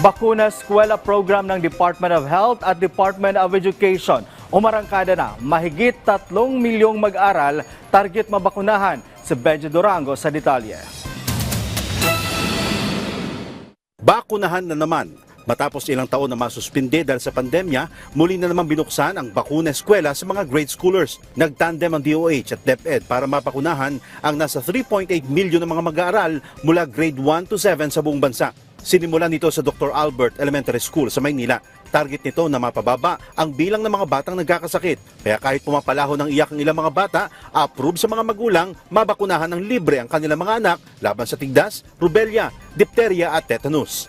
Bakuna Eskwela program ng Department of Health at Department of Education. Umarangkada na mahigit 3 milyong mag-aral, target mabakunahan. Si Benji Durango sa detalye. Bakunahan na naman. Matapos ilang taon na masuspinde dahil sa pandemya, muli na naman binuksan ang Bakuna Eskwela sa mga grade schoolers. Nagtandem ang DOH at DepEd para mapakunahan ang nasa 3.8 milyon ng mga mag-aaral mula grade 1 to 7 sa buong bansa. Sinimulan nito sa Dr. Albert Elementary School sa Maynila. Target nito na mapababa ang bilang ng mga batang nagkakasakit. Kaya kahit pumapalaho ng iyak ang ilang mga bata, approve sa mga magulang, mabakunahan ng libre ang kanilang mga anak laban sa tigdas, rubella, diphtheria at tetanus.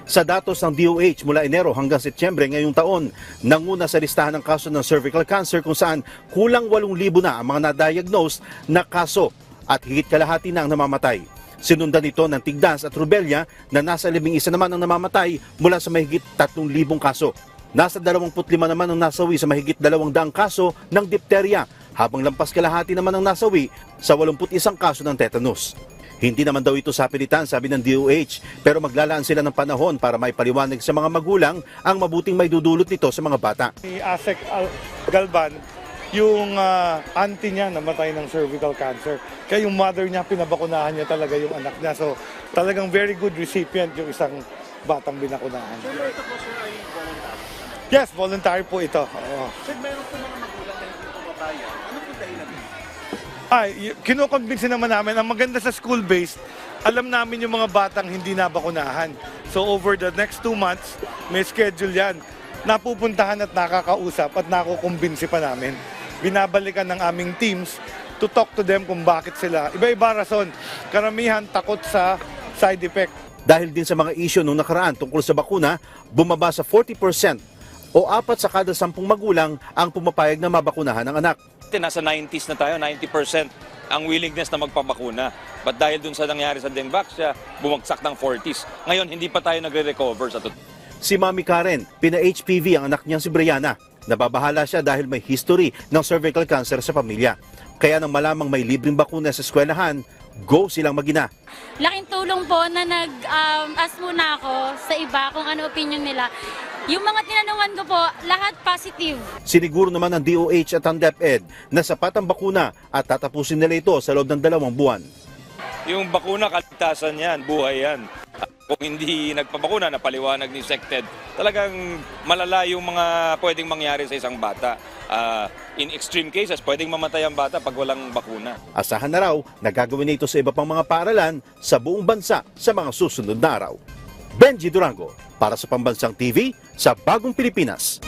Sa datos ng DOH mula Enero hanggang Setyembre ngayong taon, nanguna sa listahan ng kaso ng cervical cancer kung saan kulang 8,000 na ang mga na-diagnose na kaso at higit kalahati na ang namamatay. Sinundan ito ng tigdas at rubella na nasa 11 naman ang namamatay mula sa mahigit 3,000 kaso. Nasa 25 naman ang nasawi sa mahigit 200 kaso ng diphtheria, habang lampas kalahati naman ang nasawi sa 81 kaso ng tetanus. Hindi naman daw ito sapilitan, sabi ng DOH, pero maglalaan sila ng panahon para maipaliwanag sa mga magulang ang mabuting maidudulot nito sa mga bata. Si Asek Galban, yung auntie niya namatay ng cervical cancer. Kaya yung mother niya, pinabakunahan niya talaga yung anak niya. So talagang very good recipient yung isang batang binakunahan. So ito po sir ay voluntary? Yes, voluntary po ito. Oo. Sir, meron po mga magulang na hindi pumapaya. Ano po dahilan? Kinukonvince naman namin, ang maganda sa school-based, alam namin yung mga batang hindi nabakunahan. So over the next 2 months, may schedule yan. Napupuntahan at nakakausap at nakukumbinsi pa namin. Binabalikan ng aming teams to talk to them kung bakit sila. Iba-iba rason. Karamihan takot sa side effect. Dahil din sa mga isyu nung nakaraan tungkol sa bakuna, bumaba sa 40% o 4 sa kada 10 magulang ang pumapayag na mabakunahan ng anak. Nasa 90s na tayo, 90% ang willingness na magpabakuna. But dahil dun sa nangyari sa Dengvaxia, bumagsak ng 40s. Ngayon, hindi pa tayo nagre-recover sa totoo. Si Mami Karen, pina-HPV ang anak niyang si Brianna. Nababahala siya dahil may history ng cervical cancer sa pamilya. Kaya nang malamang may libreng bakuna sa eskwelahan, go silang mag-ina. Laking tulong po na nag-ask muna ako sa iba kung ano opinion nila. Yung mga tinanungan ko po, lahat positive. Siniguro naman ng DOH at ang DepEd na sapat ang bakuna at tatapusin nila ito sa loob ng 2 buwan. Yung bakuna, kaligtasan yan, buhay yan. Kung hindi nagpabakuna, napaliwanag ni SecTed, talagang malala yung mga pwedeng mangyari sa isang bata. In extreme cases, pwedeng mamatay ang bata pag walang bakuna. Asahan na raw na gagawin na ito sa iba pang mga paaralan sa buong bansa sa mga susunod na araw. Benji Durango, para sa Pambansang TV sa Bagong Pilipinas.